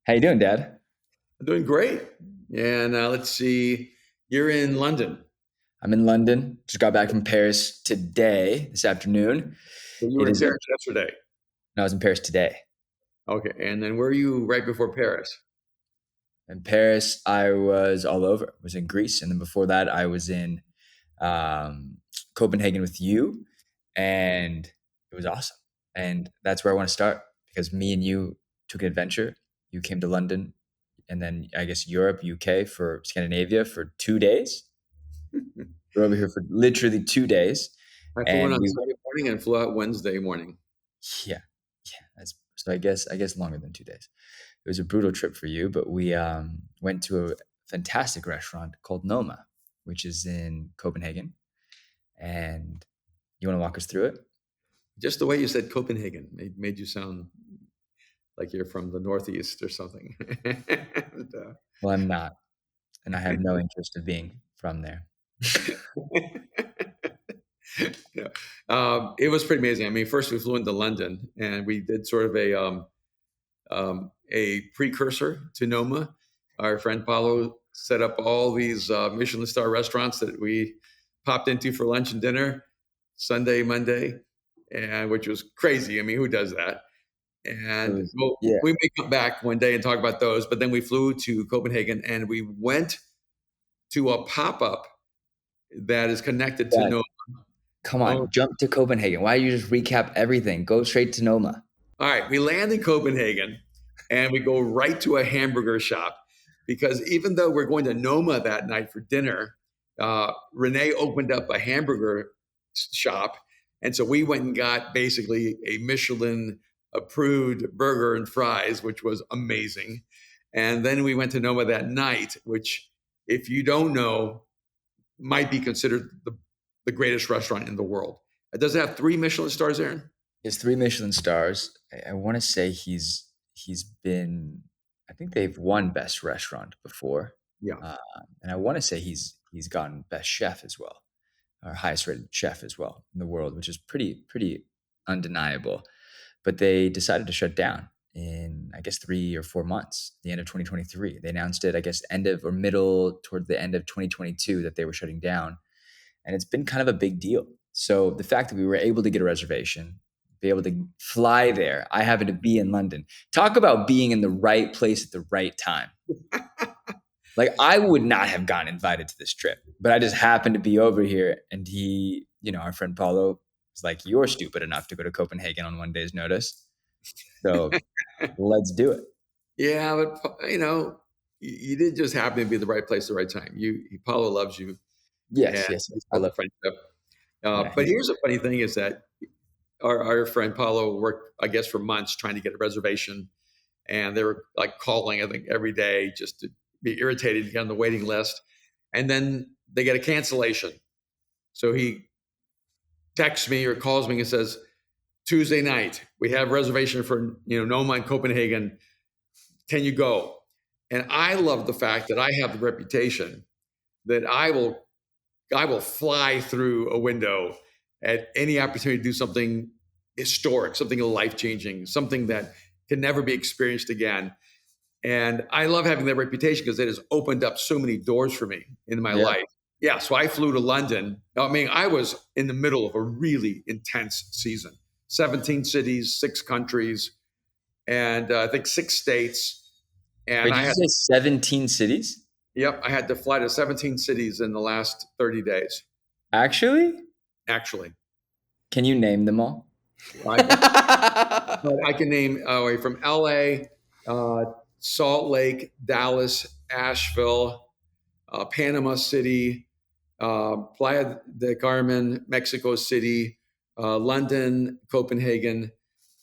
How you doing, Dad? I'm doing great. And let's see, you're in London. I'm in London. Just got back from Paris today, this afternoon. So you It were in is. Paris yesterday. No, I was in Paris today. Okay. And then where are you right before Paris? In Paris, I was all over. I was in Greece, and then before that, I was in um, Copenhagen with you, and it was awesome. And that's where I want to start because me and you took an adventure. You came to London, and then I guess Europe, UK, for Scandinavia for 2 days. We're over here for literally 2 days, I flew in and on we Sunday morning and flew out Wednesday morning. yeah, yeah. So I guess longer than 2 days. It was a brutal trip for you, but we went to a fantastic restaurant called Noma, which is in Copenhagen. And you want to walk us through it? Just the way you said Copenhagen made you sound like you're from the Northeast or something. and, Well, I'm not, and I have no interest of being from there. yeah. It was pretty amazing. I mean, first we flew into London and we did sort of a precursor to Noma. Our friend Paulo set up all these Michelin star restaurants that we popped into for lunch and dinner Sunday, Monday, and which was crazy. I mean, who does that? It And was, well, yeah, we may come back one day and talk about those. But then we flew to Copenhagen and we went to a pop up that is connected to Dad, Noma. come Oh, on, jump to Copenhagen. Why don't you just recap everything? Go straight to Noma. all right, we land in Copenhagen and we go right to a hamburger shop because even though we're going to Noma that night for dinner, Renee opened up a hamburger shop. And so we went and got basically a Michelin approved burger and fries, which was amazing. And then we went to Noma that night, which, if you don't know, might be considered the greatest restaurant in the world. Does it have three Michelin stars, Aaron? He has 3 Michelin stars. I want to say he's been. I think they've won best restaurant before, Yeah. uh, and I want to say he's gotten best chef as well, or highest rated chef as well in the world, which is pretty undeniable. But they decided to shut down in, I guess, 3 or 4 months, the end of 2023. They announced it, I guess, end of or middle toward the end of 2022 that they were shutting down, and it's been kind of a big deal. So the fact that we were able to get a reservation, be able to fly there, I happen to be in London. Talk about being in the right place at the right time. Like, I would not have gotten invited to this trip, but I just happened to be over here, and our friend Paulo was like, "You're stupid enough to go to Copenhagen on one day's notice, so let's do it." Yeah, but you did just happen to be at the right place at the right time. Paulo loves you, and Yes, yes, it's I about the love. friendship. Yeah, But here's the funny thing: is that our friend Paulo worked, I guess, for months trying to get a reservation, and they were like calling, I think, every day just to be irritated to get on the waiting list, and then they get a cancellation. So he texts me or calls me and says, "Tuesday night, we have reservation for Noma in Copenhagen. Can you go?" And I love the fact that I have the reputation that I will fly through a window at any opportunity to do something historic, something life changing, something that can never be experienced again. And I love having that reputation because it has opened up so many doors for me in my yeah. life. Yeah, so I flew to London. I mean, I was in the middle of a really intense season. 17 cities, 6 countries, and I think 6 states. And Wait, I did you had, say 17 cities? yep, I had to fly to 17 cities in the last 30 days, Actually, actually. can you name them all? I can, I can name from LA, uh, Salt Lake, Dallas, Asheville, Panama City, Playa del Carmen, Mexico City, London, Copenhagen,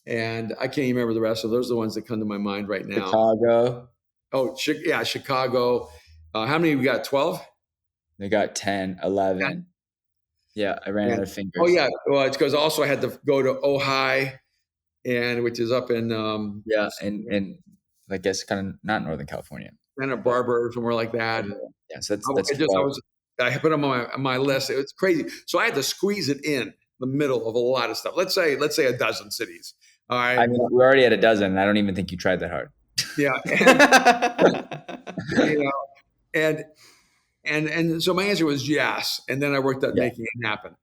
and I can't even remember the rest of those. Are the ones that come to my mind right now. Chicago. Oh, yeah, Chicago. How many we got? 12? They got 10, 11. Yeah, I ran And out of oh fingers. yeah, well, it's because also I had to go to Ojai, and which is up in Yeah, and I guess kind of not Northern California, Santa but Barbara or somewhere like that. yeah, so I, that's I just I 12. was I put it on my list. It was crazy, so I had to squeeze it in the middle of a lot of stuff. Let's say a dozen cities. All right. I mean, we're already at a dozen, and I don't even think you tried that hard. Yeah, you know, and and so my answer was yes, and then I worked at Yeah. making it happen.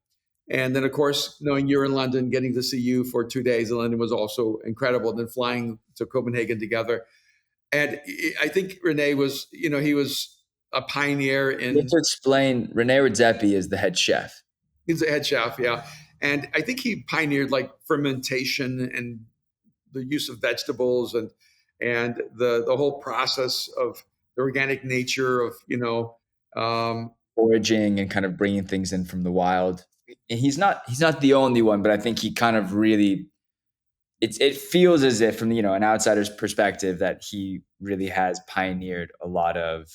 And then, of course, knowing you're in London, getting to see you for 2 days in London was also incredible. And then flying to Copenhagen together, and I think Rene was, he was a pioneer You have in. to explain. Rene Redzepi is the head chef. He's a head chef, yeah, and I think he pioneered like fermentation and the use of vegetables and the whole process of the organic nature of Foraging and kind of bringing things in from the wild. And he's not the only one, but I think he kind of really it feels as if from an outsider's perspective that he really has pioneered a lot of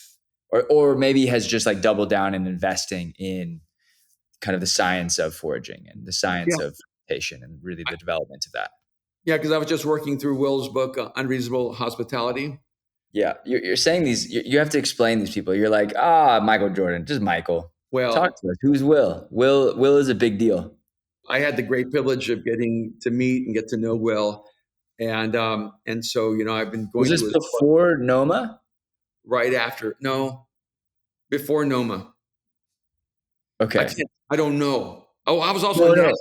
or maybe has just like doubled down in investing in kind of the science of foraging and the yeah. science of fermentation and really the development of that. Yeah, because I was just working through Will's book, Unreasonable Hospitality. Yeah, you're saying these. You have to explain these people. You're like, Michael Jordan, just Michael. Talk Well, to us. Who's Will? Will is a big deal. I had the great privilege of getting to meet and get to know Will, and so I've been Was going this to his book before Noma? right after, no, before Noma. I Okay. can't, I don't know. Oh, I was also No, in no. Nashville.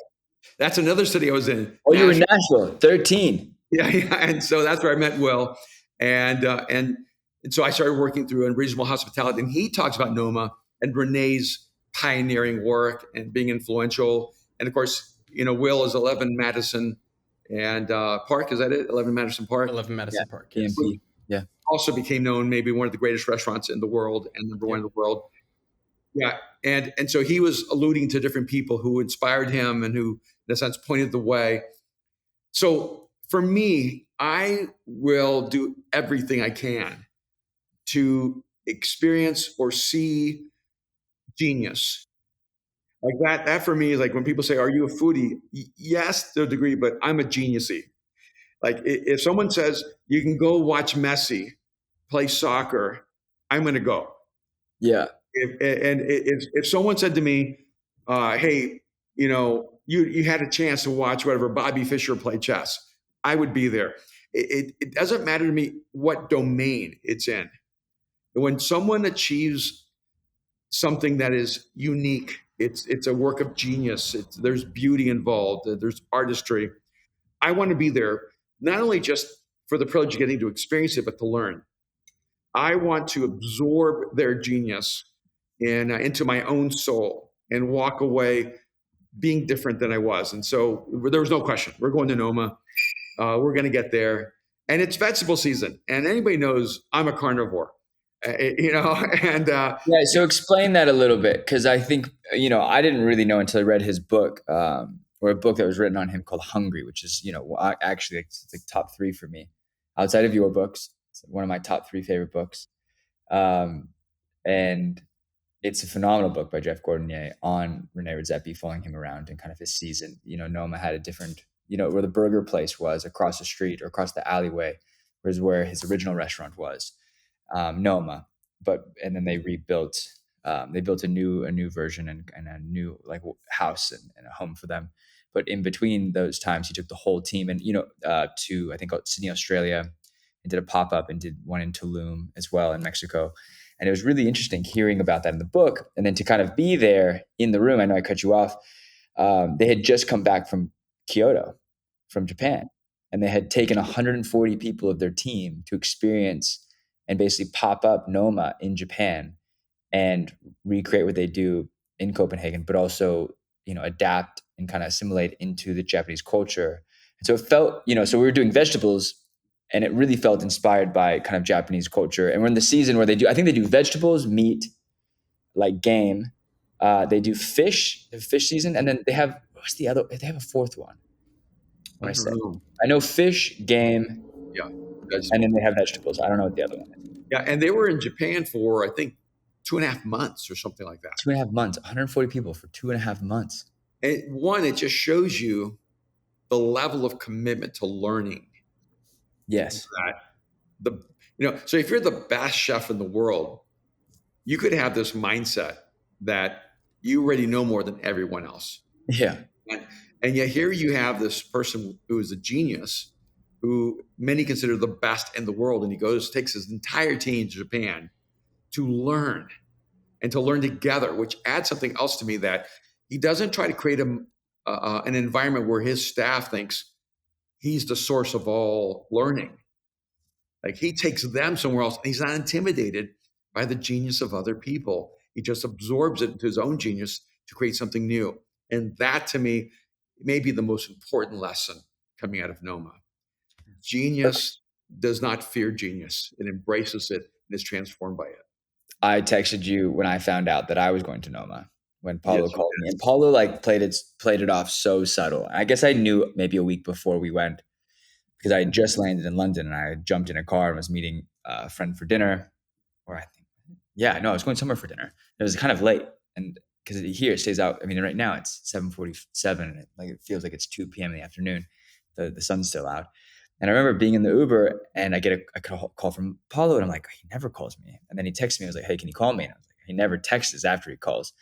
That's another city I was in, Oh, you were in Nashville. Nashville, 13. Yeah, yeah, and so that's where I met Will, and so I started working through Unreasonable Hospitality, and he talks about Noma and Renee's pioneering work and being influential, and of course, Will is 11 Madison and Park. Is that it? 11 Madison Park. 11 Yeah. Madison Park, yes. EMP. Yeah. Also became known maybe one of the greatest restaurants in the world and number one Yep. in the world. Yeah, and so he was alluding to different people who inspired him and who, in a sense, pointed the way. So for me, I will do everything I can to experience or see genius. Like that for me is like when people say, "Are you a foodie?" Yes, to a degree, but I'm a geniusy. Like if someone says you can go watch Messi play soccer, I'm going to go. Yeah. If someone said to me, "Hey, you had a chance to watch whatever Bobby Fischer play chess," I would be there. It doesn't matter to me what domain it's in. When someone achieves something that is unique, it's a work of genius. There's beauty involved. There's artistry. I want to be there not only just for the privilege of getting to experience it, but to learn. I want to absorb their genius into my own soul and walk away being different than I was. And so there was no question. We're going to Noma. We're going to get there. And it's vegetable season. And anybody knows I'm a carnivore, and Yeah. So explain that a little bit because I think, I didn't really know until I read his book or a book that was written on him called Hungry, which is, actually it's like top three for me outside of your books. It's one of my top three favorite books. Um, and it's a phenomenal book by Jeff Gordinier on Rene Redzepi, following him around and kind of his season. Noma had a different, where the burger place was across the street or across the alleyway was where his original restaurant was, Noma. And then they rebuilt. They built a new version and a new like house and a home for them. But in between those times, he took the whole team and to I think Sydney, Australia, and did a pop up and did one in Tulum as well in Mexico. And it was really interesting hearing about that in the book. And then to kind of be there in the room, I know I cut you off. They had just come back from Kyoto, from Japan, and they had taken 140 people of their team to experience and basically pop up Noma in Japan and recreate what they do in Copenhagen, but also, adapt and kind of assimilate into the Japanese culture. And so it felt, so we were doing vegetables and it really felt inspired by kind of Japanese culture. And we're in the season where I think they do vegetables, meat, like game. They do the fish season. And then what's the other, they have a fourth one. I What I don't say? know. I know fish, game, Yeah, and then they have vegetables. I don't know what the other one is. yeah, and they were in Japan for I think 2.5 months or something like that. 2.5 months, 140 people for 2.5 months. And one, it just shows you the level of commitment to learning Yes. that so if you're the best chef in the world, you could have this mindset that you already know more than everyone else. Yeah. And, and yet here you have this person who is a genius who many consider the best in the world. And he takes his entire team to Japan to learn and to learn together, which adds something else to me, that he doesn't try to create an environment where his staff thinks he's the source of all learning. Like, he takes them somewhere else, and he's not intimidated by the genius of other people. He just absorbs it into his own genius to create something new. And that, to me, may be the most important lesson coming out of Noma. Genius does not fear genius. It embraces it and is transformed by it. I texted you when I found out that I was going to Noma when Paulo Yes, you called me, did. and Paulo like played it off so subtle. I guess I knew maybe a week before we went because I had just landed in London and I jumped in a car and was meeting a friend for dinner, or I think, yeah, no, I was going somewhere for dinner. It was kind of late, and because here it stays out. I mean, right now it's 7:47, and it feels like it's 2 p.m. in the afternoon. The sun's still out. And I remember being in the Uber and I get a call from Paulo, and I'm like, he never calls me. And then he texts me. I was like, hey, can you call me? And I was like, he never texts after he calls.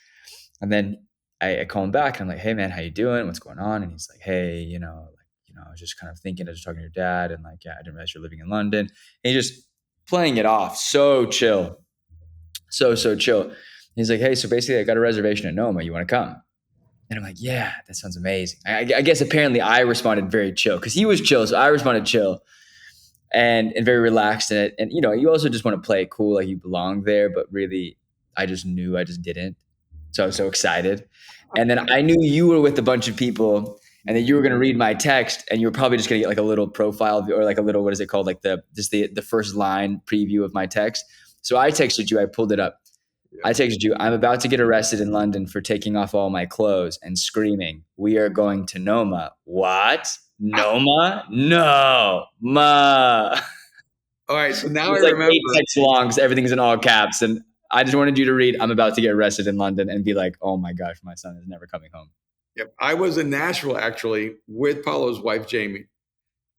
And then I call him back and I'm like, hey man, how you doing? What's going on? And he's like, hey, I was just kind of thinking, I was talking to your dad, and like, yeah, I didn't realize you're living in London. And he's just playing it off so chill, so chill. He's like, hey, so basically I got a reservation at Noma. You want to come? And I'm like, yeah, that sounds amazing. I guess apparently I responded very chill because he was chill. So I responded chill and very relaxed in it. And, you also just want to play it cool, like you belong there. But really, I just knew I just didn't. So I was so excited. And then I knew you were with a bunch of people and that you were going to read my text and you were probably just going to get like a little profile or like a little, what is it called? Like the first line preview of my text. So I texted you, I pulled it up. I texted you, I'm about to get arrested in London for taking off all my clothes and screaming, we are going to Noma. What? Noma? No. Ma. All right. So now I It's like remember. 8 texts long, so everything's in all caps. And I just wanted you to read, I'm about to get arrested in London, and be like, oh my gosh, my son is never coming home. Yep. I was in Nashville actually with Paulo's wife, Jamie, and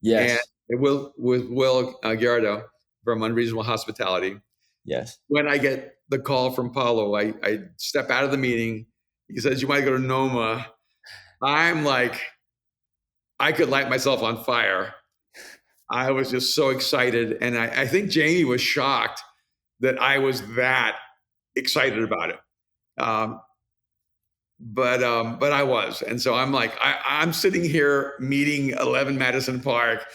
Yes. with Will Garrido from Unreasonable Hospitality. Yes. When I get the call from Paulo, I step out of the meeting. He says, you might go to Noma. I'm like, I could light myself on fire. I was just so excited. And I think Jamie was shocked that I was that excited about it. But I was. And so I'm like, I'm sitting here meeting 11 Madison Park.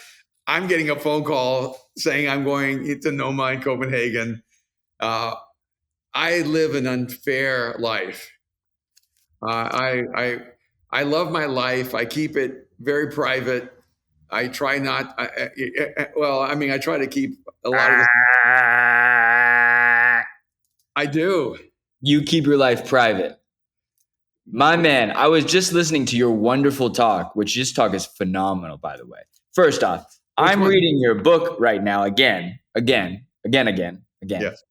I'm getting a phone call saying I'm going to Noma in Copenhagen. I live an unfair life. I love my life. I keep it very private. I try not. I try to keep a lot of this. I do. You keep your life private. My man, I was just listening to your wonderful talk, which this talk is phenomenal, by the way. First off, I'm reading your book right now again. Yes.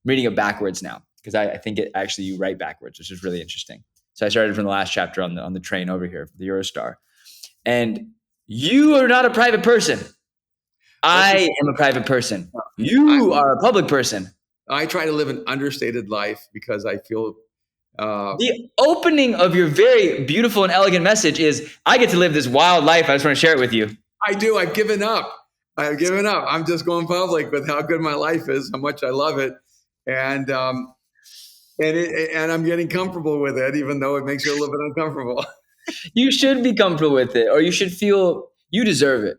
Reading it backwards now because I think it actually you write backwards, which is really interesting. So I started from the last chapter on the train over here, the Eurostar. And you are not a private person. I am a private person. You are a public person. I try to live an understated life because I feel the opening of your very beautiful and elegant message is, I get to live this wild life. I just want to share it with you. I do. I've given up. I'm just going public with how good my life is, how much I love it. And I'm getting comfortable with it, even though it makes you a little bit uncomfortable. You should be comfortable with it, or you should feel you deserve it.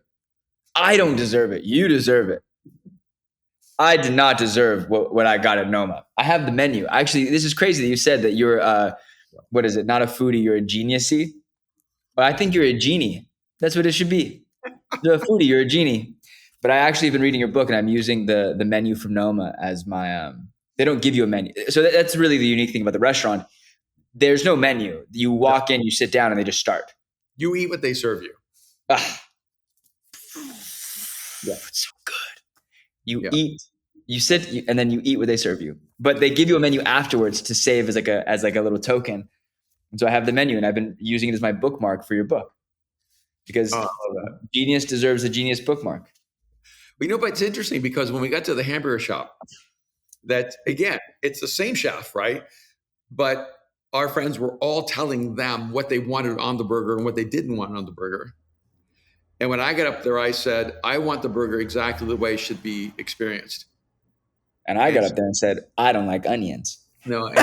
I don't deserve it. You deserve it. I did not deserve what I got at Noma. I have the menu. Actually, this is crazy that you said that you're, what is it? Not a foodie, you're a geniusy. But I think you're a genie. That's what it should be. You're a foodie, you're a genie. But I actually have been reading your book, and I'm using the menu from Noma as my. They don't give you a menu, so that's really the unique thing about the restaurant. There's no menu. You walk in, you sit down, and they just start. You eat what they serve you. Ah. Yeah, it's so good. You eat, you sit, and then you eat what they serve you. But they give you a menu afterwards to save as like a little token. And so I have the menu, and I've been using it as my bookmark for your book because genius deserves a genius bookmark. But it's interesting because when we got to the hamburger shop, that again, it's the same chef, right? But our friends were all telling them what they wanted on the burger and what they didn't want on the burger. And when I got up there, I said, I want the burger exactly the way it should be experienced. And I And got up there and said, I don't like onions. no, and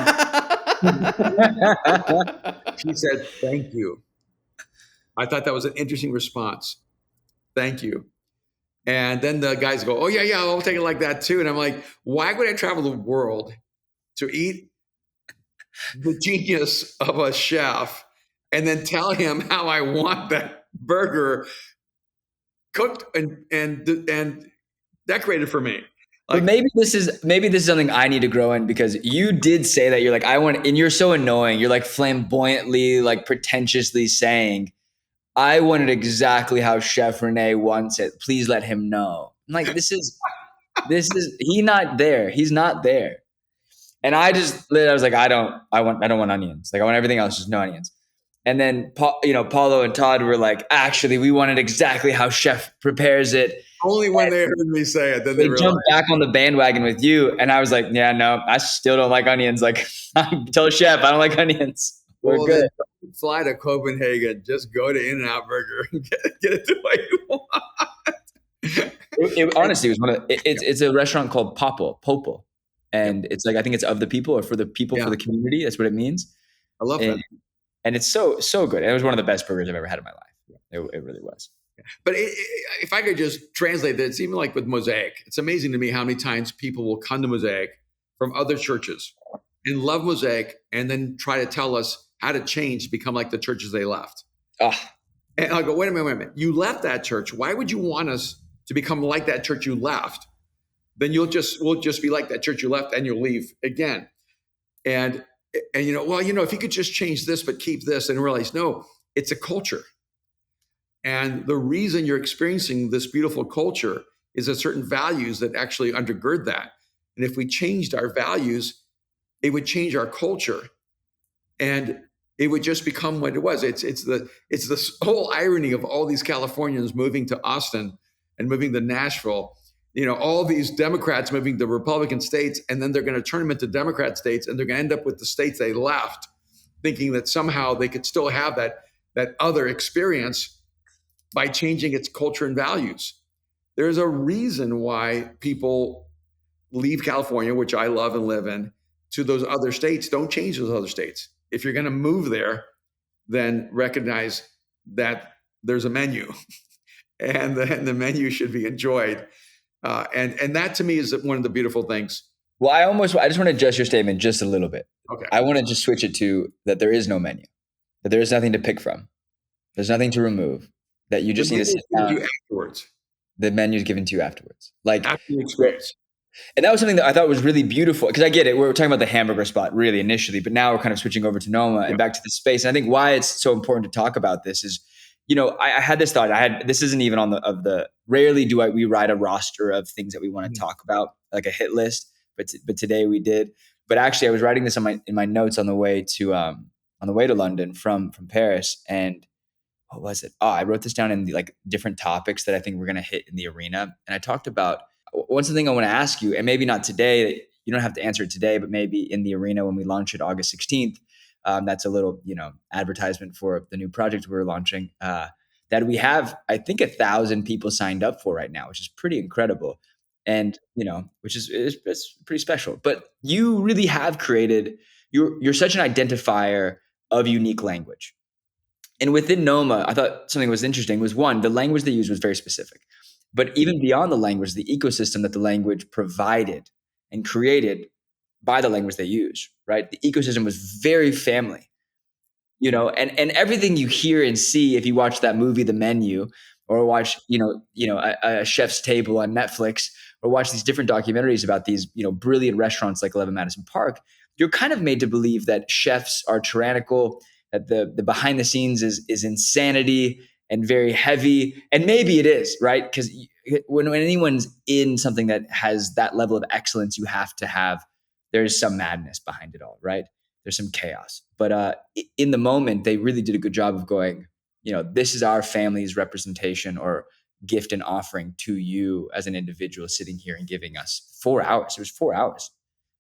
she said, thank you. I thought that was an interesting response. Thank you. And then the guys go, oh, yeah, yeah, I'll take it like that too. And I'm like, why would I travel the world to eat the genius of a chef and then tell him how I want that burger cooked and decorated for me? But Like, maybe this is something I need to grow in, because you did say that you're like, I want, and you're so annoying. You're like flamboyantly, like pretentiously saying, I want it exactly how Chef Rene wants it. Please let him know. I'm like, he not there. He's not there. And I was like, I don't want onions. Like I want everything else, just no onions. And then, Paulo and Todd were like, actually, we want it exactly how Chef prepares it. only when they heard me say it, then they They realized. jumped back on the bandwagon with you, and I was like, yeah, no, I still don't like onions. Like, tell Chef, I don't like onions. We're Well, good. then fly to Copenhagen. Just go to In-N-Out Burger and get it the way you want. Honestly, it was it's a restaurant called Popo, Yep. and it's like, I think it's of the people, or for the people, Yeah, for the community. That's what it means, I love and that. and it's so good. And it was one of the best burgers I've ever had in my life. It really was. But if I could just translate that, it's even like with Mosaic. It's amazing to me how many times people will come to Mosaic from other churches and love Mosaic and then try to tell us how to change to become like the churches they left. Ah, And I'll go, wait a minute. You left that church. Why would you want us to become like that church you left? Then we'll just be like that church you left and you'll leave again. And if you could just change this but keep this, and realize, no, it's a culture. And the reason you're experiencing this beautiful culture is that certain values that actually undergird that. And if we changed our values, it would change our culture, and it would just become what it was. It's this whole irony of all these Californians moving to Austin and moving to Nashville. All these Democrats moving to Republican states, and then they're going to turn them into Democrat states, and they're going to end up with the states they left, thinking that somehow they could still have that other experience by changing its culture and values. There's a reason why people leave California, which I love and live in, to those other states. Don't change those other states. If you're going to move there, then recognize that there's a menu, and the menu should be enjoyed. And that to me is one of the beautiful things. well, I just want to adjust your statement just a little bit. Okay. I want to just switch it to that there is no menu, that there is nothing to pick from, there's nothing to remove, that you just need to sit down. Afterwards. The menu is given to you afterwards. Like, After the experience. and that was something that I thought was really beautiful, because I get it. We're talking about the hamburger spot really initially, but now we're kind of switching over to Noma and back to the space. And I think why it's so important to talk about this is, I had this thought. This isn't even on rarely do we write a roster of things that we want to talk about, like a hit list, but today we did. But actually, I was writing this in my notes on the way to London from Paris, and what was it? Oh, I wrote this down in the different topics that I think we're going to hit in the arena. And I talked about one thing I want to ask you, and maybe not today, you don't have to answer it today, but maybe in the arena when we launch it August 16th. That's a little, advertisement for the new project we're launching, that we have, I think, 1,000 people signed up for right now, which is pretty incredible. And, which is it's pretty special. But you really have created, you're such an identifier of unique language. And within Noma, I thought something was interesting was, one, the language they used was very specific. But even beyond the language, the ecosystem that the language provided and created by the language they use, right? The ecosystem was very family, and everything you hear and see if you watch that movie, The Menu, or watch, a chef's table on Netflix, or watch these different documentaries about these, brilliant restaurants like 11 Madison Park, you're kind of made to believe that chefs are tyrannical, that the behind the scenes is insanity and very heavy. And maybe it is, right? Because when anyone's in something that has that level of excellence, you have to have, there's some madness behind it all, right? There's some chaos. But in the moment, they really did a good job of going, this is our family's representation or gift and offering to you as an individual sitting here and giving us 4 hours. It was 4 hours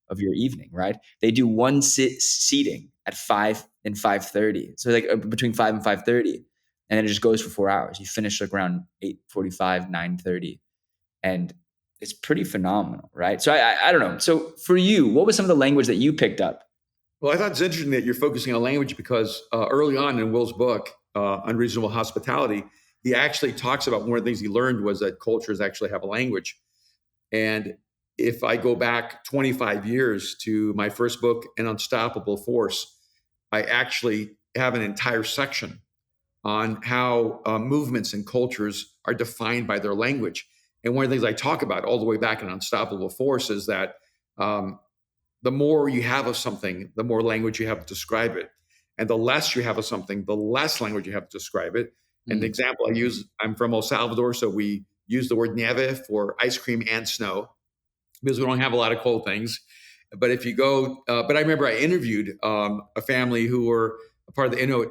of your evening, right? They do one seating at 5 and 5:30. So between 5 and 5:30. and then it just goes for 4 hours. You finish like around 8:45, 9:30, and it's pretty phenomenal, right? So I don't know. So for you, what was some of the language that you picked up? Well, I thought it's interesting that you're focusing on language because early on in Will's book, Unreasonable Hospitality, he actually talks about one of the things he learned was that cultures actually have a language. And if I go back 25 years to my first book, An Unstoppable Force, I actually have an entire section on how movements and cultures are defined by their language. And one of the things I talk about all the way back in Unstoppable Force is that um, the more you have of something, the more language you have to describe it. And the less you have of something, the less language you have to describe it. And the Mm. example I use, I'm from El Salvador, so we use the word nieve for ice cream and snow because we don't have a lot of cold things. But if you go, but I remember I interviewed a family who were a part of the Inuit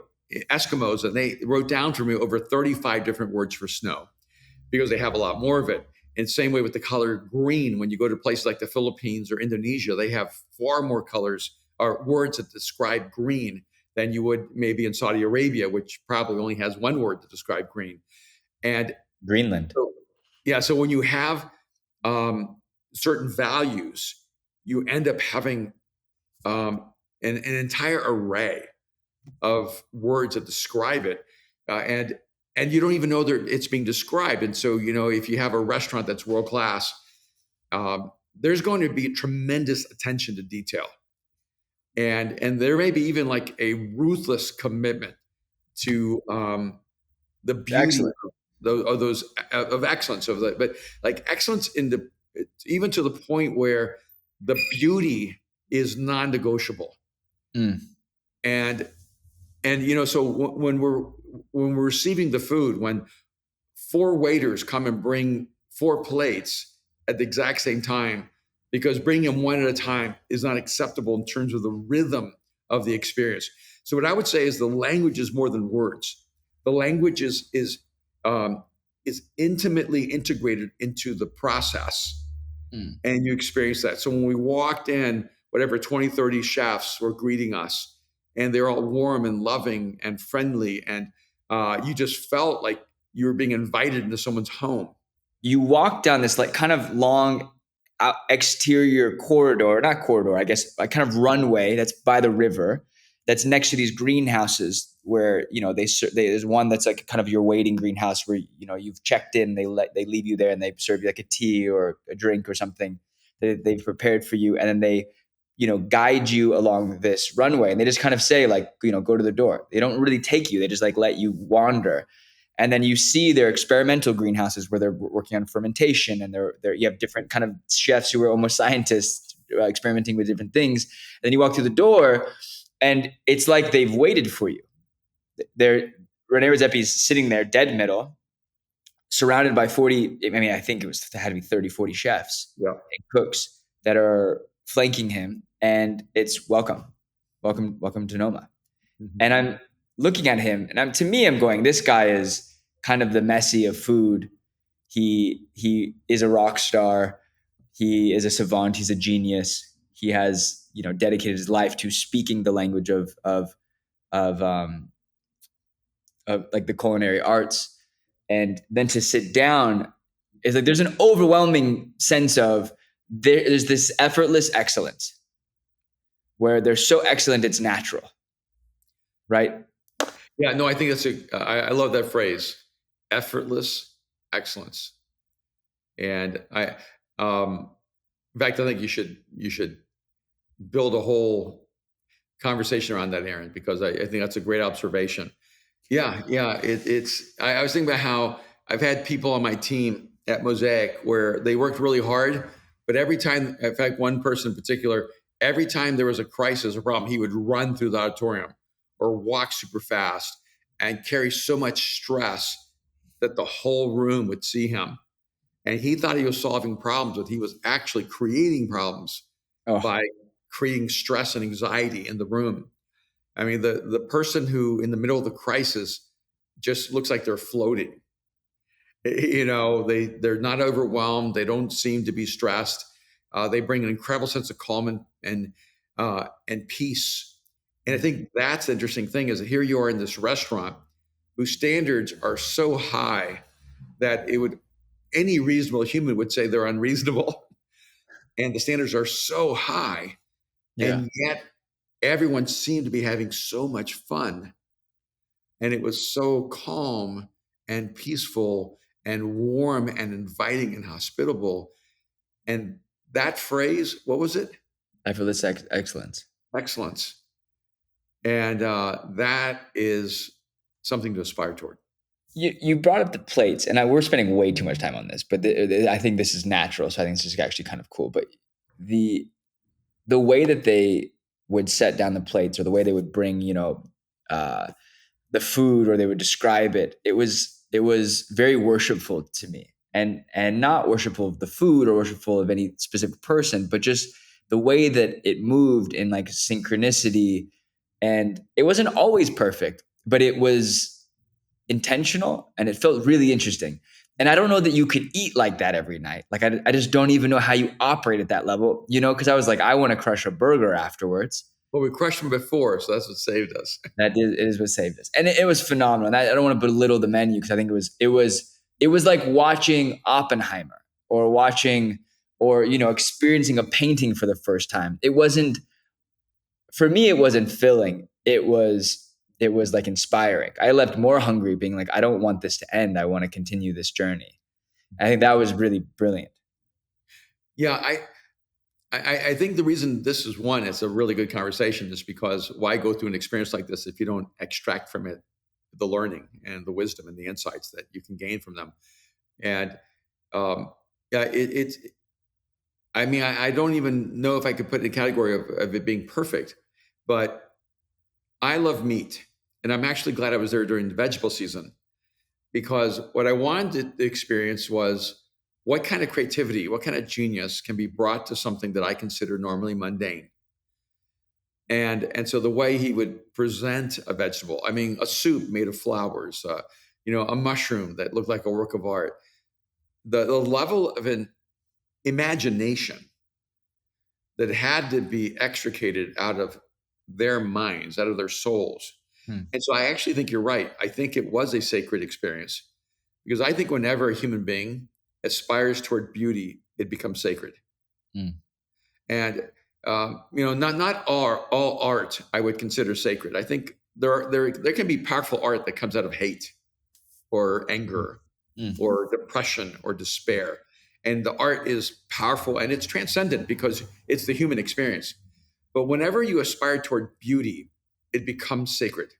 Eskimos, and they wrote down for me over 35 different words for snow because they have a lot more of it. And same way with the color green. When you go to places like the Philippines or Indonesia, they have far more colors or words that describe green than you would maybe in Saudi Arabia, which probably only has one word to describe green. And Greenland. so, yeah, so when you have um, certain values, you end up having an entire array of words that describe it, and you don't even know that it's being described. And so, if you have a restaurant that's world class, there's going to be tremendous attention to detail, and there may be even like a ruthless commitment to the beauty Excellent. of those of excellence of that, but like excellence in the even to the point where the beauty is non-negotiable. Mm. And so when we're receiving the food, when four waiters come and bring four plates at the exact same time, because bringing them one at a time is not acceptable in terms of the rhythm of the experience. So what I would say is the language is more than words. The language is intimately integrated into the process, Mm. and you experience that. So when we walked in, whatever 20, 30 chefs were greeting us, and they're all warm and loving and friendly, and you just felt like you were being invited into someone's home. You walk down this like kind of long exterior corridor, not corridor, I guess, like kind of runway that's by the river, that's next to these greenhouses where there's one that's like kind of your waiting greenhouse where you've checked in, they leave you there and they serve you like a tea or a drink or something that they've prepared for you, and then they guide you along this runway, and they just kind of say like go to the door. They don't really take you, they just like let you wander. And then you see their experimental greenhouses where they're working on fermentation, and you have different kind of chefs who are almost scientists experimenting with different things. And then you walk through the door, and it's like they've waited for you. They're Rene Redzepi's sitting there, dead middle, surrounded by 40. I mean, I think it had to be 30, 40 chefs Yeah. and cooks that are flanking him, and it's welcome, welcome, welcome to Noma. Mm-hmm. And I'm looking at him, and to me, I'm going, this guy is kind of the Messi of food. He is a rock star. He is a savant. He's a genius. He has dedicated his life to speaking the language of like the culinary arts, and then to sit down is like there's an overwhelming sense of there's this effortless excellence where they're so excellent it's natural, right? Yeah, no, I think I love that phrase, effortless excellence. And in fact, I think you should build a whole conversation around that, Aaron, because I think that's a great observation. Yeah, yeah. I was thinking about how I've had people on my team at Mosaic where they worked really hard, but every time, in fact, one person in particular, every time there was a crisis or problem, he would run through the auditorium or walk super fast and carry so much stress that the whole room would see him. And he thought he was solving problems, but he was actually creating problems Oh, by creating stress and anxiety in the room. I mean, the person who in the middle of the crisis just looks like they're floating. They're not overwhelmed. They don't seem to be stressed. They bring an incredible sense of calm and peace. And I think that's the interesting thing is that here you are in this restaurant whose standards are so high that any reasonable human would say they're unreasonable. And the standards are so high, Yeah. and yet everyone seemed to be having so much fun. And it was so calm and peaceful and warm and inviting and hospitable. And that phrase, what was it? Effortless excellence. Excellence. And that is something to aspire toward. You brought up the plates, and we're spending way too much time on this, but I think this is natural, so I think this is actually kind of cool. But the the way that they would set down the plates, or the way they would bring, uh, the food, or they would describe it, it was very worshipful to me, and not worshipful of the food or worshipful of any specific person, but just the way that it moved in like synchronicity. And it wasn't always perfect, but it was intentional, and it felt really interesting. And I don't know that you could eat like that every night. Like, I just don't even know how you operate at that level, because I was like, I want to crush a burger afterwards. Well, we crushed them before, so that's what saved us. It is what saved us. And it was phenomenal. And I don't want to belittle the menu, because I think it was like watching Oppenheimer, or watching, or experiencing a painting for the first time. It wasn't, for me, it wasn't filling. It was like inspiring. I left more hungry, being like, I don't want this to end. I want to continue this journey. I think that was really brilliant. Yeah, I think the reason this is one, it's a really good conversation, is because why go through an experience like this if you don't extract from it the learning and the wisdom and the insights that you can gain from them? And yeah, it's. I mean, I don't even know if I could put it in the category of it being perfect, but I love meat, and I'm actually glad I was there during the vegetable season, because what I wanted to experience was what kind of creativity, what kind of genius can be brought to something that I consider normally mundane. And so the way he would present a vegetable, I mean, a soup made of flowers, a mushroom that looked like a work of art, the level of an imagination that had to be extricated out of their minds, out of their souls. Hmm. And so I actually think you're right. I think it was a sacred experience, because I think whenever a human being aspires toward beauty, it becomes sacred. Hmm. And not all art I would consider sacred. I think there can be powerful art that comes out of hate or anger Hmm. or depression or despair. And the art is powerful and it's transcendent because it's the human experience. But whenever you aspire toward beauty, it becomes sacred.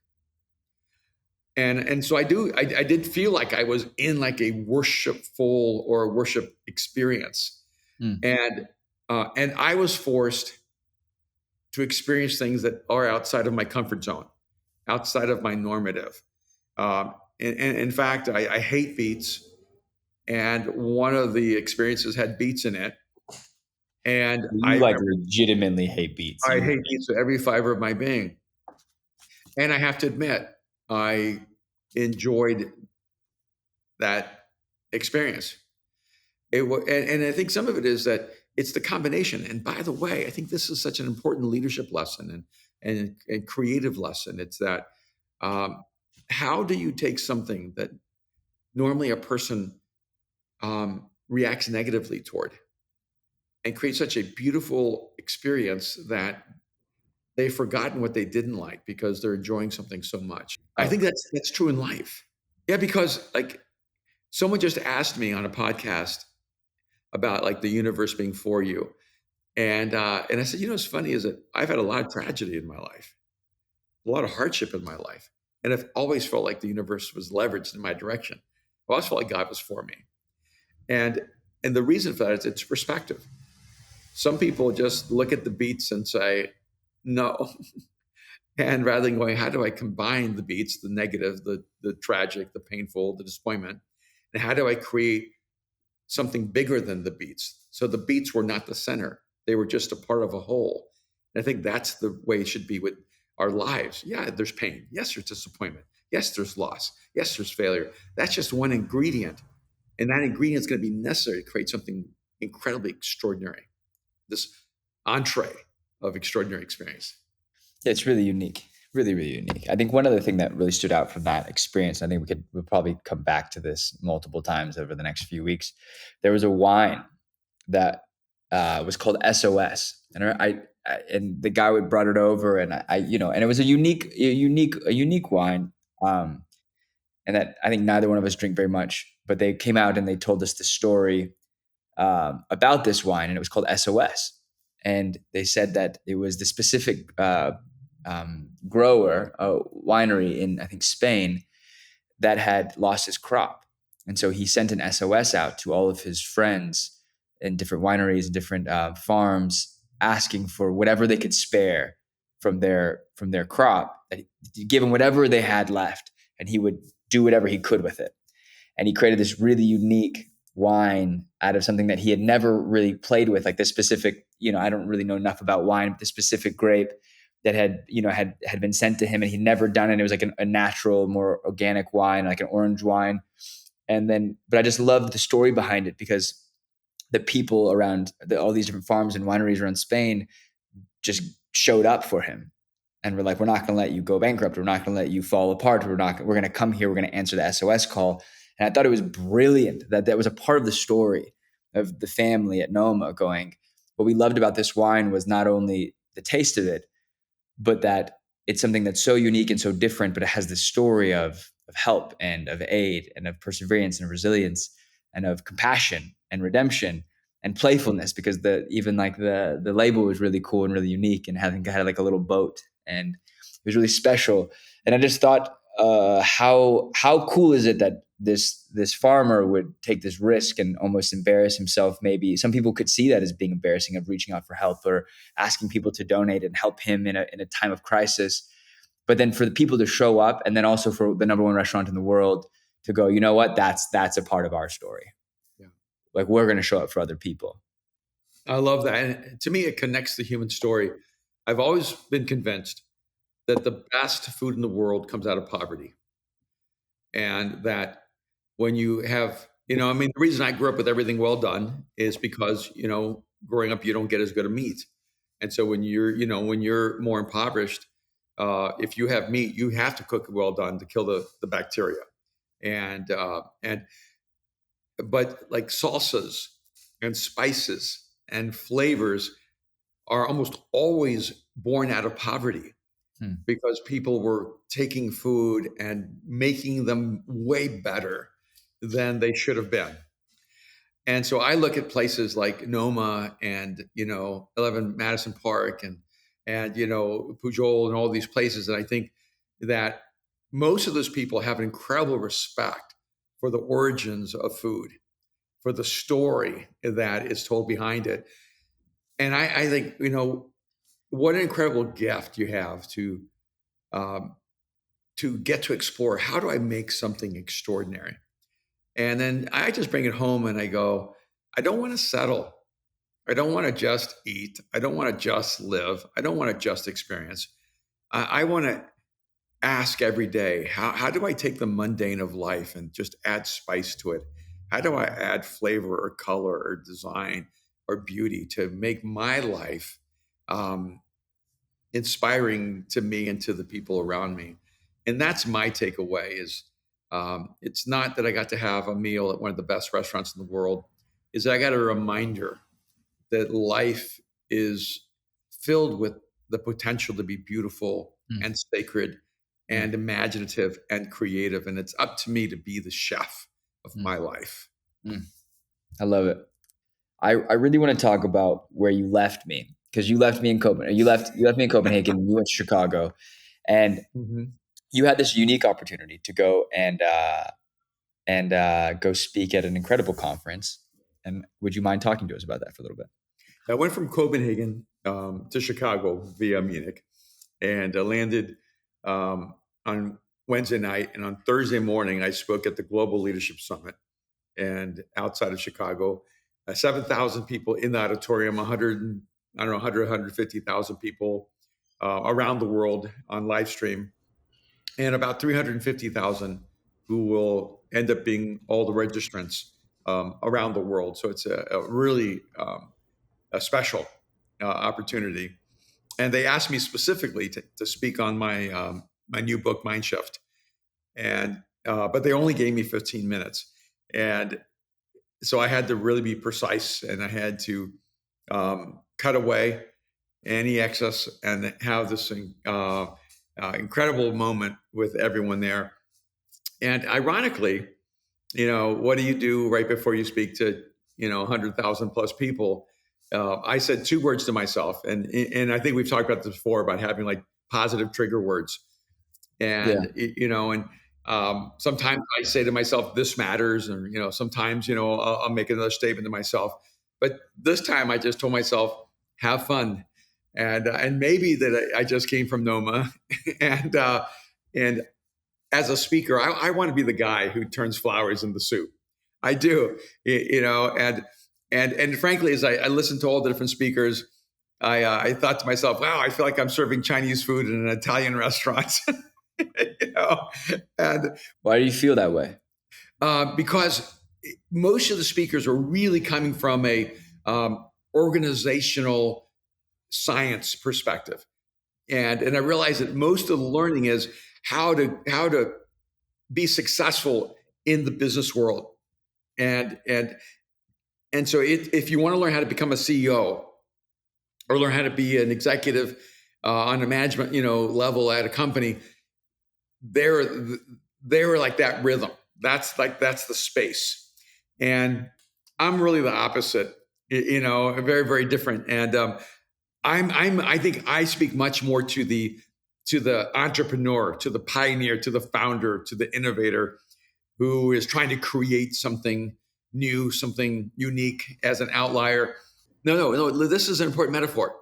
And so I did feel like I was in like a worshipful or a worship experience. Hmm. And I was forced to experience things that are outside of my comfort zone, outside of my normative. And in fact, I hate beets, and one of the experiences had beets in it. And I You like remember legitimately hate beats. I You hate beets with every fiber of my being. And I have to admit, I enjoyed that experience. And I think some of it is that it's the combination. And by the way, I think this is such an important leadership lesson and creative lesson. It's that how do you take something that normally a person reacts negatively toward and create such a beautiful experience that they've forgotten what they didn't like because they're enjoying something so much. I Oh, think that's true in life. Yeah, because like someone just asked me on a podcast about like the universe being for you. And I said, what's funny is that I've had a lot of tragedy in my life, a lot of hardship in my life. And I've always felt like the universe was leveraged in my direction. I always felt like God was for me. And and the reason for that is it's perspective. Some people just look at the beats and say, no. And rather than going, how do I combine the beats, the negative, the tragic, the painful, the disappointment, and how do I create something bigger than the beats? So the beats were not the center. They were just a part of a whole. And I think that's the way it should be with our lives. Yeah, there's pain. Yes, there's disappointment. Yes, there's loss. Yes, there's failure. That's just one ingredient. And that ingredient is going to be necessary to create something incredibly extraordinary. This entree of extraordinary experience. it's really unique. Really, really unique. I think one other thing that really stood out from that experience, I think we'll probably come back to this multiple times over the next few weeks. There was a wine that was called SOS, and and the guy would brought it over, and and it was a unique wine, and that I think neither one of us drink very much. But they came out and they told us the story about this wine, and it was called SOS. And they said that it was the specific grower, winery in I think Spain, that had lost his crop, and so he sent an SOS out to all of his friends in different wineries and different farms, asking for whatever they could spare from their crop. That he give them whatever they had left, and he would do whatever he could with it. And he created this really unique wine out of something that he had never really played with, like this specific, I don't really know enough about wine, but the specific grape that had been sent to him, and he'd never done it. It was like a natural, more organic wine, like an orange wine. But I just loved the story behind it, because the people around all these different farms and wineries around Spain just showed up for him, and we're like, we're not going to let you go bankrupt. We're not going to let you fall apart. We're going to come here. We're going to answer the SOS call. And I thought it was brilliant that was a part of the story of the family at Noma going, what we loved about this wine was not only the taste of it, but that it's something that's so unique and so different, but it has this story of help and of aid and of perseverance and resilience and of compassion and redemption and playfulness, because the label was really cool and really unique, and had like a little boat, and it was really special. And I just thought, how cool is it that this farmer would take this risk and almost embarrass himself? Maybe some people could see that as being embarrassing, of reaching out for help or asking people to donate and help him in a time of crisis. But then for the people to show up, and then also for the number one restaurant in the world to go, you know what, that's a part of our story. Yeah. Like, we're going to show up for other people. I love that. And to me, it connects the human story. I've always been convinced that the best food in the world comes out of poverty. And that when you have, the reason I grew up with everything well done is because, growing up, you don't get as good a meat. And so when you're more impoverished, if you have meat, you have to cook it well done to kill the bacteria. And but like salsas and spices and flavors are almost always born out of poverty, because people were taking food and making them way better than they should have been. And so I look at places like Noma and 11 Madison Park and Pujol and all these places, and I think that most of those people have an incredible respect for the origins of food, for the story that is told behind it. And I think, what an incredible gift you have um, to get to explore, how do I make something extraordinary? And then I just bring it home and I go, I don't want to settle. I don't want to just eat. I don't want to just live. I don't want to just experience. I want to ask every day, how do I take the mundane of life and just add spice to it? How do I add flavor or color or design or beauty to make my life inspiring to me and to the people around me? And that's my takeaway is it's not that I got to have a meal at one of the best restaurants in the world, is that I got a reminder that life is filled with the potential to be beautiful and sacred and imaginative and creative. And it's up to me to be the chef of my life. I love it. I really want to talk about where you left me, because you left me in Copenhagen. You left me in Copenhagen. You went to Chicago, and you had this unique opportunity to go and go speak at an incredible conference. And would you mind talking to us about that for a little bit? I went from Copenhagen to Chicago via Munich, and I landed on Wednesday night. And on Thursday morning, I spoke at the Global Leadership Summit, and outside of Chicago, 7,000 people in the auditorium, 150,000 people around the world on live stream, and about 350,000 who will end up being all the registrants around the world. So it's a really a special opportunity. and they asked me specifically to speak on my new book, Mind Shift, and but they only gave me 15 minutes, and so I had to really be precise, and I had to cut away any excess and have this incredible moment with everyone there. And ironically, what do you do right before you speak to 100,000 plus people? I said two words to myself, and I think we've talked about this before about having like positive trigger words, Yeah. and sometimes I say to myself, "This matters," and sometimes I'll make another statement to myself, but this time I just told myself, "Have fun," and maybe that I just came from Noma, and as a speaker, I want to be the guy who turns flowers into soup. I do, and frankly, as I listened to all the different speakers, I thought to myself, wow, I feel like I'm serving Chinese food in an Italian restaurant, you know, and Why do you feel that way? because most of the speakers are really coming from a organizational science perspective, and I realized that most of the learning is how to be successful in the business world, and so if you want to learn how to become a CEO or learn how to be an executive on a management level at a company, they're they're like that rhythm. That's the space, and I'm really the opposite. Very very different, and I think I speak much more to the entrepreneur, to the pioneer, to the founder, to the innovator who is trying to create something new, something unique as an outlier. No. This is an important metaphor.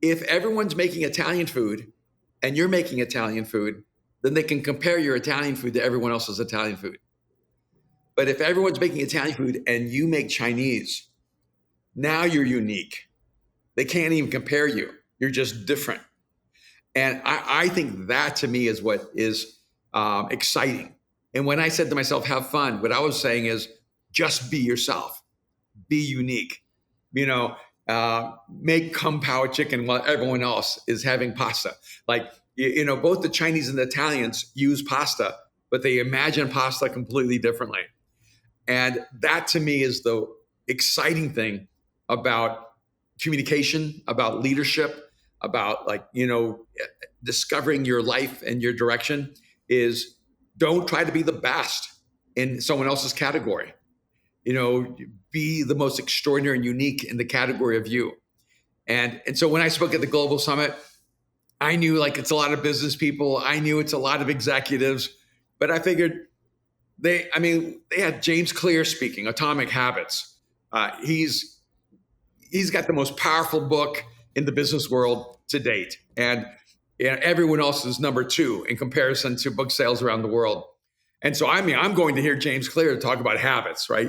If everyone's making Italian food and you're making Italian food, then they can compare your Italian food to everyone else's Italian food. But if everyone's making Italian food and you make Chinese, now you're unique. They can't even compare you. You're just different. And I think that to me is what is exciting. And when I said to myself, have fun, what I was saying is just be yourself, be unique, make kung pao chicken while everyone else is having pasta. Like, both the Chinese and the Italians use pasta, but they imagine pasta completely differently. And that to me is the exciting thing about communication, about leadership, about discovering your life and your direction is don't try to be the best in someone else's category. Be the most extraordinary and unique in the category of you. And so when I spoke at the Global Summit, I knew it's a lot of business people. I knew it's a lot of executives, but I figured they had James Clear speaking, Atomic Habits. He's got the most powerful book in the business world to date. And everyone else is number two in comparison to book sales around the world. And so, I'm going to hear James Clear talk about habits, right?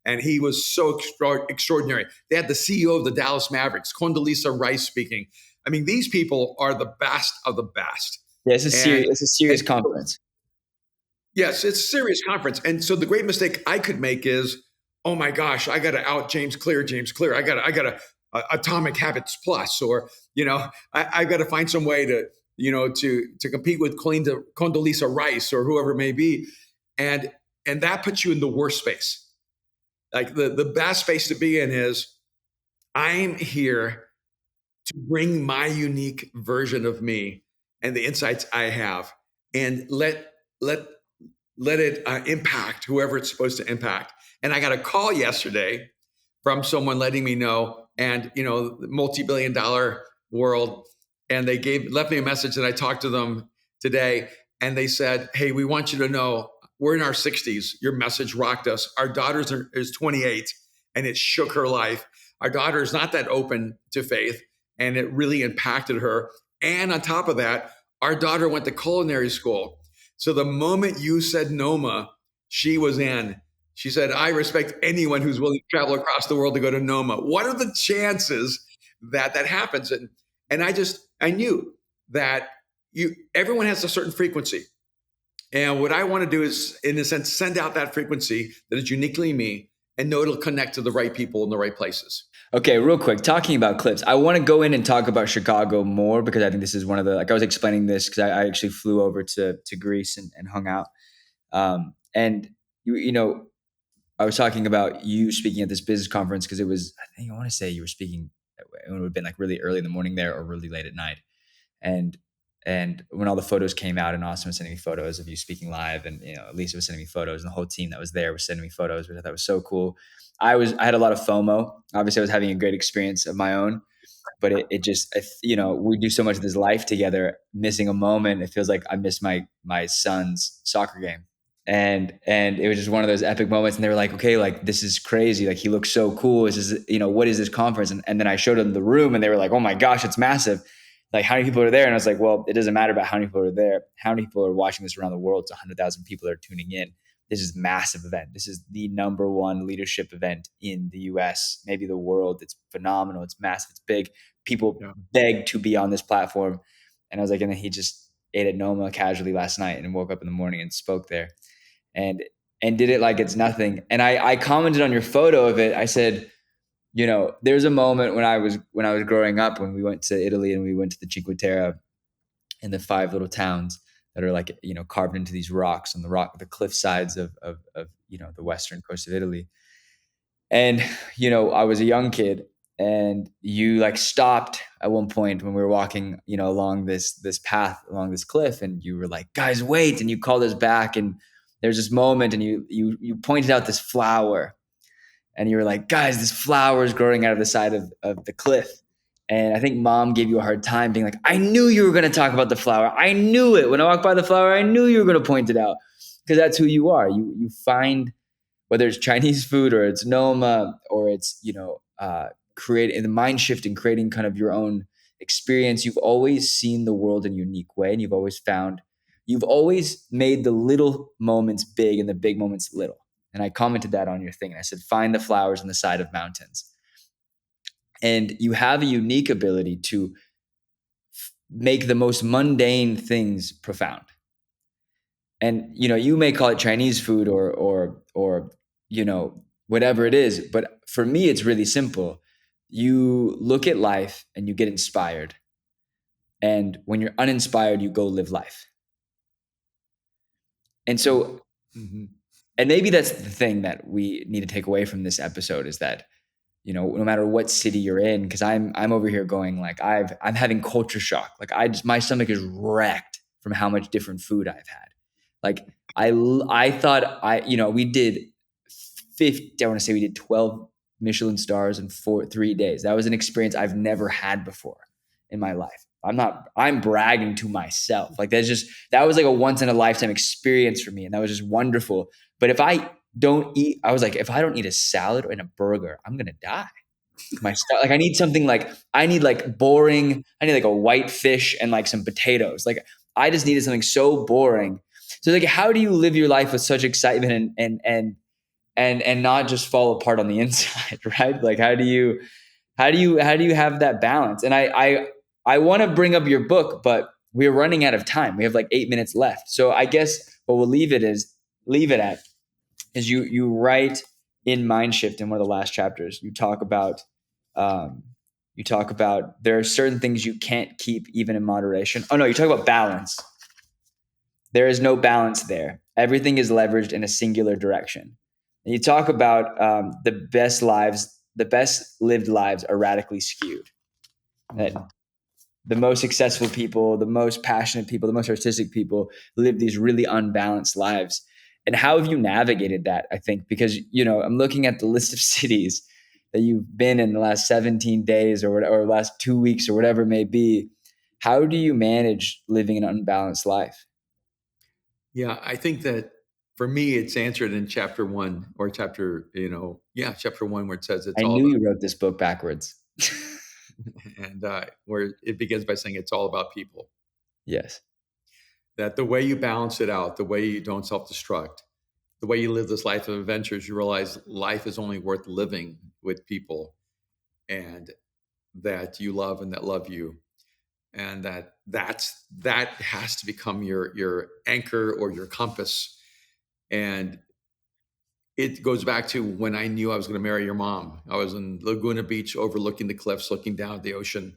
And he was so extraordinary. They had the CEO of the Dallas Mavericks, Condoleezza Rice, speaking. These people are the best of the best. Yeah, it's a serious conference. Yes, it's a serious conference. And so the great mistake I could make is, oh my gosh, I got to out James Clear. I got to Atomic Habits Plus, or I got to find some way to compete with Condoleezza Rice or whoever it may be, and that puts you in the worst space. Like the best space to be in is I'm here to bring my unique version of me and the insights I have, and let it impact whoever it's supposed to impact. And I got a call yesterday from someone letting me know, and the multi-billion-dollar world, and they left me a message, and I talked to them today, and they said, "Hey, we want you to know we're in our 60s. Your message rocked us. Our daughter is 28, and it shook her life. Our daughter is not that open to faith, and it really impacted her. And on top of that, our daughter went to culinary school. So the moment you said Noma, she was in. She said, I respect anyone who's willing to travel across the world to go to Noma. What are the chances that happens?" And I knew that everyone has a certain frequency. And what I want to do is, in a sense, send out that frequency that is uniquely me, and know it'll connect to the right people in the right places. Okay, real quick, talking about clips, I want to go in and talk about Chicago more because I think this is one of the, like I was explaining this because I actually flew over to Greece and hung out. And you know, I was talking about you speaking at this business conference because it was, I think I want to say you were speaking, it would have been like really early in the morning there or really late at night. And when all the photos came out, and Austin was sending me photos of you speaking live, and Lisa was sending me photos, and the whole team that was there was sending me photos, which I thought was so cool. I had a lot of FOMO. Obviously, I was having a great experience of my own, but it just we do so much of this life together. Missing a moment, it feels like I missed my son's soccer game, and it was just one of those epic moments. And they were like, okay, like this is crazy, like he looks so cool, this is, what is this conference? And then I showed them the room and they were like, oh my gosh, it's massive, like how many people are there? And I was like, well, it doesn't matter about how many people are there, how many people are watching this around the world. It's 100,000 people that are tuning in. This is a massive event. This is the number one leadership event in the US, maybe the world. It's phenomenal, it's massive, it's big. People Yeah. beg to be on this platform. And I was like, and then he just ate at Noma casually last night and woke up in the morning and spoke there, and did it like it's nothing. And I commented on your photo of it. I said, there's a moment when I was growing up, when we went to Italy and we went to the Cinque Terre and the five little towns that are like, carved into these rocks on the cliff sides of the western coast of Italy. And I was a young kid, and you like stopped at one point when we were walking, along this path along this cliff, and you were like, guys, wait, and you called us back. And there's this moment, and you pointed out this flower, and you were like, guys, this flower is growing out of the side of the cliff. And I think mom gave you a hard time, being like, I knew you were going to talk about the flower, I knew it. When I walked by the flower, I knew you were going to point it out, because that's who you are. You find, whether it's Chinese food or it's Noma or it's, creating the mind shift and creating kind of your own experience. You've always seen the world in a unique way. And you've always made the little moments big and the big moments little. And I commented that on your thing. And I said, find the flowers on the side of mountains. And you have a unique ability to make the most mundane things profound. And you may call it Chinese food or whatever it is, but for me it's really simple. You look at life and you get inspired, and when you're uninspired, you go live life. And so, Mm-hmm. and maybe that's the thing that we need to take away from this episode, is that no matter what city you're in, because I'm over here going like, I'm having culture shock. Like my stomach is wrecked from how much different food I've had. Like I thought we did 50, I want to say we did 12 Michelin stars in 3 days. That was an experience I've never had before in my life. I'm bragging to myself. Like that was like a once in a lifetime experience for me. And that was just wonderful. But if I don't eat, I was like, if I don't eat a salad and a burger, I'm going to die. Like I need something, like I need like boring. I need like a white fish and like some potatoes. Like I just needed something so boring. So like, how do you live your life with such excitement and not just fall apart on the inside, right? Like how do you have that balance? And I want to bring up your book, but we're running out of time. We have like 8 minutes left. So I guess what we'll leave it at is you write in Mindshift, in one of the last chapters, you talk about there are certain things you can't keep even in moderation. Oh no, you talk about balance. There is no balance there. Everything is leveraged in a singular direction. And you talk about the best lived lives are radically skewed. That Mm-hmm. the most successful people, the most passionate people, the most artistic people live these really unbalanced lives. And how have you navigated that? I think because I'm looking at the list of cities that you've been in the last 17 days or last 2 weeks or whatever it may be. How do you manage living an unbalanced life? Yeah, I think that for me, it's answered in chapter one or chapter one, where it says it's I all knew about, you wrote this book backwards. and where it begins by saying it's all about people. Yes. That the way you balance it out, the way you don't self destruct, the way you live this life of adventures, you realize life is only worth living with people and that you love and that love you. And that has to become your anchor or your compass. And it goes back to when I knew I was going to marry your mom. I was in Laguna Beach overlooking the cliffs, looking down at the ocean.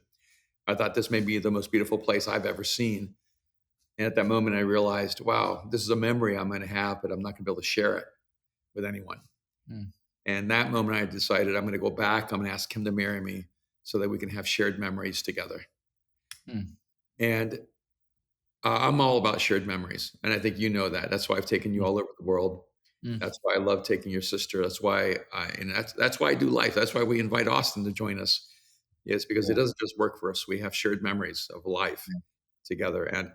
I thought this may be the most beautiful place I've ever seen. And at that moment, I realized, wow, this is a memory I'm going to have, but I'm not going to be able to share it with anyone. Mm. And that moment, I decided I'm going to go back. I'm going to ask him to marry me so that we can have shared memories together. Mm. And I'm all about shared memories. And I think you know that. That's why I've taken you Mm. all over the world. Mm. That's why I love taking your sister. That's why I do life. That's why we invite Austin to join us. It's because it Yeah. doesn't just work for us. We have shared memories of life Yeah. together. And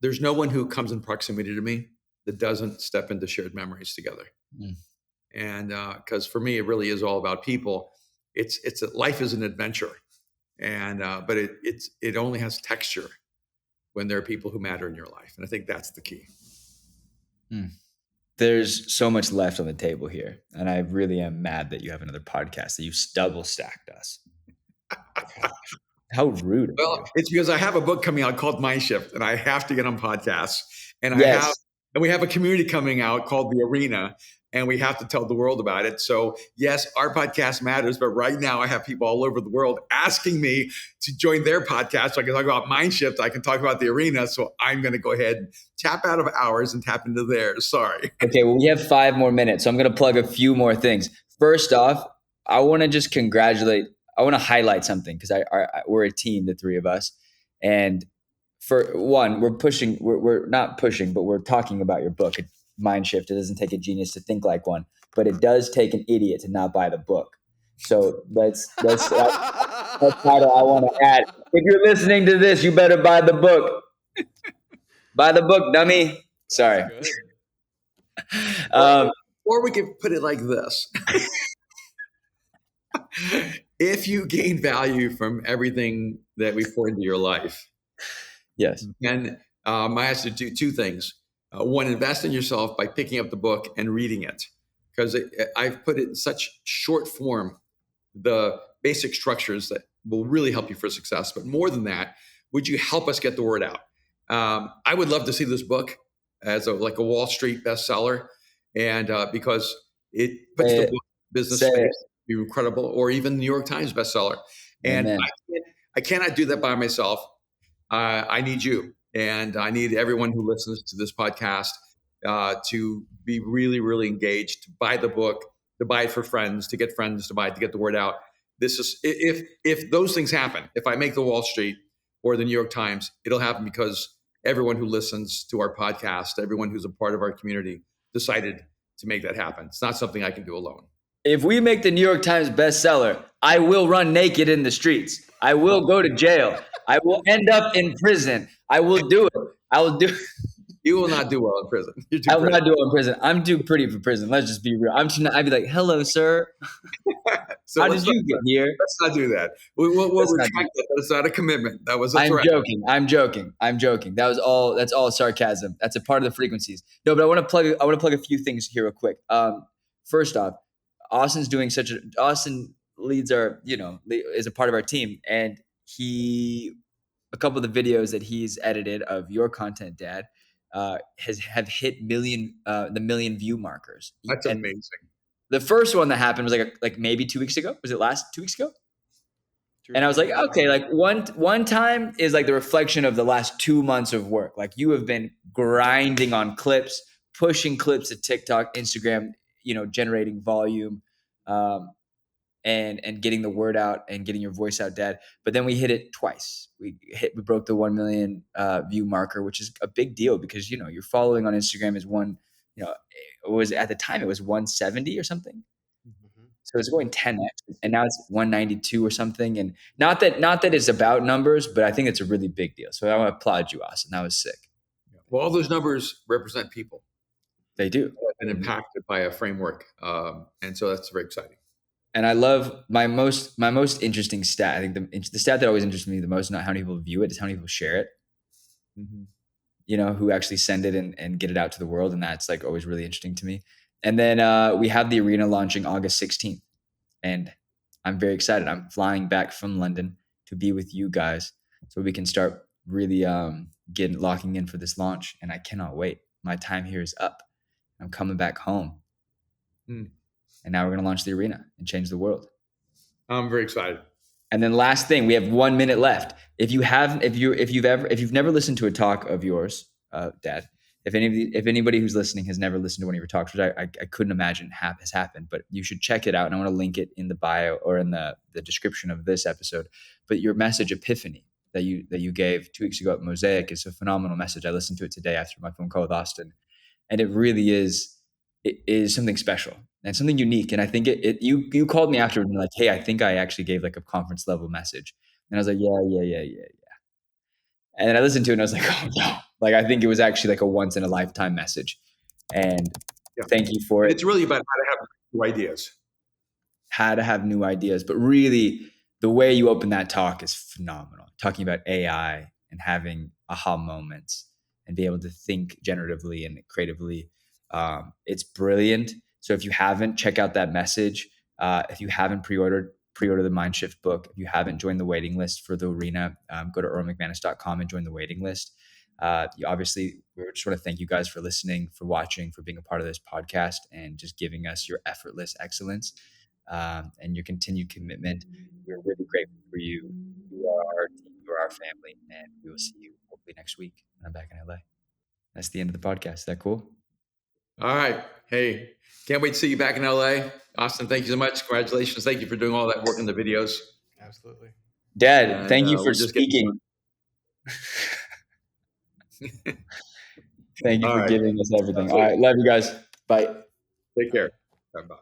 there's no one who comes in proximity to me that doesn't step into shared memories together. Mm. And because for me, it really is all about people. Life is an adventure, and but it only has texture when there are people who matter in your life. And I think that's the key. Mm. There's so much left on the table here, and I really am mad that you have another podcast that you double stacked us. How rude of Well, you. it's because I have a book coming out called Mind Shift, and I have to get on podcasts. And Yes. we have a community coming out called The Arena, and we have to tell the world about it. So yes, our podcast matters, but right now I have people all over the world asking me to join their podcast. So I can talk about Mind Shift, I can talk about The Arena. So I'm going to go ahead and tap out of ours and tap into theirs. Sorry. Okay, well, we have 5 more minutes, so I'm going to plug a few more things. First off, I want to just I want to highlight something because we're a team, the three of us. And for one, we're not pushing, but we're talking about your book, Mind Shift. It doesn't take a genius to think like one, but it does take an idiot to not buy the book. So that's title I want to add. If you're listening to this, you better buy the book. Buy the book, dummy. Sorry. Good. Or, Um, or we could put it like this. If you gain value from everything that we pour into your life, yes. then I ask you to do two things. One, invest in yourself by picking up the book and reading it, because I've put it in such short form, the basic structures that will really help you for success. But more than that, would you help us get the word out? I would love to see this book as like a Wall Street bestseller, and because it puts Say the it. book business Say it. space be incredible, or even New York Times bestseller. And Amen. I cannot do that by myself. I need you, and I need everyone who listens to this podcast to be really, really engaged, to buy the book, to buy it for friends, to get friends to buy it, to get the word out. This is if those things happen. If I make the Wall Street or the New York Times, it'll happen because everyone who listens to our podcast, everyone who's a part of our community, decided to make that happen. It's not something I can do alone. If we make the New York Times bestseller, I will run naked in the streets. I will go to jail. I will end up in prison. I will do it. I will do. You will not do well in prison. You're too I will pretty. not do it in prison. I'm too pretty for prison. Let's just be real. I'd be like, "Hello, sir. So How did you get here?" let's not do that. We'll Let's not retract that. That's not a commitment. That was a I'm threat. joking. I'm joking. I'm joking. That's all sarcasm. That's a part of the frequencies. No, but I want to plug a few things here real quick. First off, Austin leads is a part of our team, and a couple of the videos that he's edited of your content, Dad, have hit the million view markers. That's And amazing. the first one that happened was like maybe 2 weeks ago. Was it last 2 weeks ago? And I was like, okay, like one time is like the reflection of the last 2 months of work. Like you have been grinding on clips, pushing clips to TikTok, Instagram, generating volume, and getting the word out and getting your voice out, Dad. But then we hit it twice. We broke the 1 million view marker, which is a big deal because your following on Instagram is it was at the time it was 170 or something. So it's going 10x, and now it's 192 or something. And not that it's about numbers, but I think it's a really big deal. So I want to applaud you, Austin. That was sick. Well, all those numbers represent people They do. and impacted by a framework, and so that's very exciting. And I love my most interesting stat. I think the stat that always interests me the most, not how many people view it, is how many people share it. Mm-hmm. Who actually send it and get it out to the world. And that's like always really interesting to me. And then we have the arena launching August 16th. And I'm very excited. I'm flying back from London to be with you guys so we can start really locking in for this launch. And I cannot wait. My time here is up. I'm coming back home. Mm. And now we're going to launch the arena and change the world. I'm very excited. And then last thing, we have 1 minute left. If you've never listened to a talk of yours, Dad, if anybody who's listening has never listened to one of your talks, which I couldn't imagine has happened, but you should check it out. And I want to link it in the bio or in the description of this episode. But your message, Epiphany, that you gave 2 weeks ago at Mosaic is a phenomenal message. I listened to it today after my phone call with Austin, and it really is something special and something unique. And I think you called me after and you're like, hey, I think I actually gave like a conference level message. And I was like, yeah. And then I listened to it and I was like, oh no. Like I think it was actually like a once in a lifetime message. And Yeah. thank you for And it. it's really about how to have new ideas. How to have new ideas. But really the way you open that talk is phenomenal. Talking about AI and having aha moments and be able to think generatively and creatively. It's brilliant. So if you haven't, check out that message. If you haven't pre-order the Mindshift book. If you haven't joined the waiting list for the arena, go to earlmcmanus.com and join the waiting list. Obviously, we just want to thank you guys for listening, for watching, for being a part of this podcast, and just giving us your effortless excellence and your continued commitment. We're really grateful for you. You are our team, you are our family, and we will see you hopefully next week when I'm back in LA. That's the end of the podcast. Is that cool? All right. Hey, can't wait to see you back in LA. Austin, thank you so much. Congratulations. Thank you for doing all that work in the videos. Absolutely. Dad, And, thank you for we're just speaking. Thank you All for right. giving us everything. All Absolutely. right. Love you guys. Bye. Take care. Bye-bye.